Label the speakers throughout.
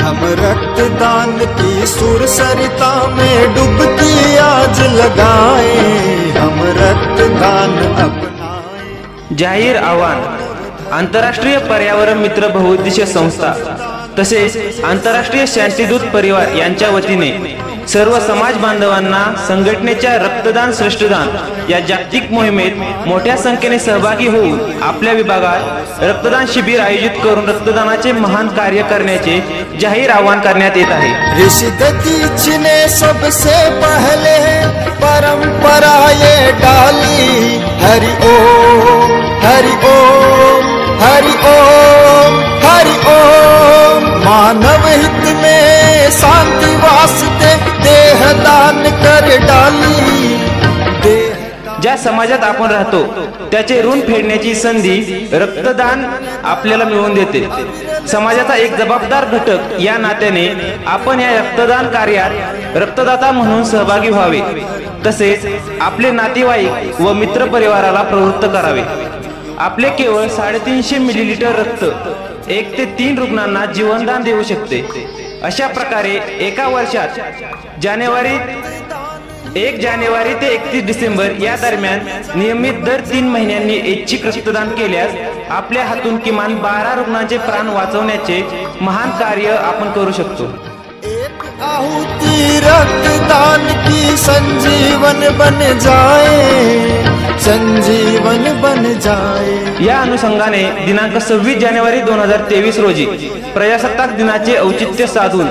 Speaker 1: हम रक्तदान की सुर सरिता में डुबकी आज लगाए, हम रक्तदान अपनाए।
Speaker 2: जाहीर आव्हान आंतरराष्ट्रीय पर्यावरण मित्र बहुउद्देशीय संस्था तसेच आंतरराष्ट्रीय शांतिदूत परिवार यांच्या वतीने सर्व समाज बांधवांना संघटनेच्या रक्तदान श्रेष्ठदान या जागतिक मोहिमेत मोठ्या संख्येने सहभागी होऊन आपल्या विभागात रक्तदान शिबिर आयोजित करून रक्तदानाचे महान कार्य करण्याचे जाहीर आवाहन करण्यात येत आहे।
Speaker 1: ऋषि दधीच ने सबसे पहले परंपरा ये डाली, हरि ओम हरि ओम हरि ओम हरि ओम। मानव हित में शांति वास्ते देहदान कर डाली।
Speaker 2: ज्या समाजात आपण राहतो त्याचे ऋण फेडण्याची संधी रक्तदान आपल्याला मिळवून देते। समाजाचा एक जबाबदार घटक या नात्याने आपण या रक्तदान कार्यात रक्तदाता म्हणून सहभागी व्हावे, तसेच आपले नातेवाईक व मित्र परिवाराला प्रवृत्त करावे। आपले केवळ 350 मिलीलिटर रक्त 1 ते 3 रुग्णांना जीवनदान देऊ शकते। अशा प्रकारे एका वर्षात 1 जानेवारी ते 31 डिसेंबर या दरम्यान नियमित दर 3 महिन्यांनी ऐच्छिक रक्तदान केल्यास आपल्या हातून किमान 12 रुग्णांचे प्राण वाचवण्याचे महान कार्य आपण करू शकतो।
Speaker 1: एक आहुति रक्तदान की संजीवन बन जाए, संजीवन बन जाए।
Speaker 2: या अनुषंगाने दिनांक 26 जानेवारी 2023 रोजी प्रजासत्ताक दिनाचे औचित्य साधून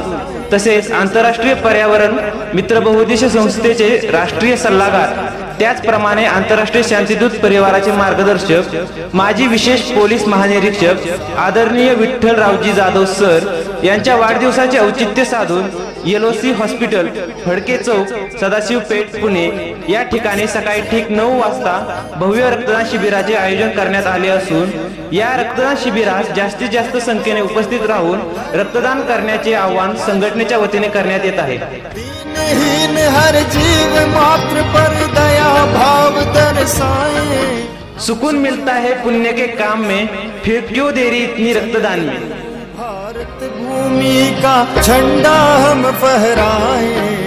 Speaker 2: तसेच आंतरराष्ट्रीय पर्यावरण मित्र बहुउद्देशीय संस्थेचे राष्ट्रीय सल्लागार त्याचप्रमाणे आंतरराष्ट्रीय शांतिदूत परिवाराचे मार्गदर्शक माजी विशेष पोलीस महानिरीक्षक आदरणीय विठ्ठलरावजी जाधव सर यांच्या वाढदिवसाचे औचित्य साधून LOC हॉस्पिटल फडके चौक सदाशिव पेठ पुणे या ठिकाणी सकाळी ठीक 9 वाजता भव्य रक्तदान शिबिराचे आयोजन करण्यात आले असून या रक्तदान शिबिरास जास्तीत जास्त संख्येने उपस्थित राहून रक्तदान करण्याचे आवाहन संघटनेच्या वतीने करण्यात येत आहे।
Speaker 1: दीनहीन हर जीव मात्र पर दया भाव दर्शाए,
Speaker 2: सुकून मिलता है पुण्य के काम में, फिर क्यों देरी इतनी रक्तदान में।
Speaker 1: भारत भूमि का झंडा हम फहराए।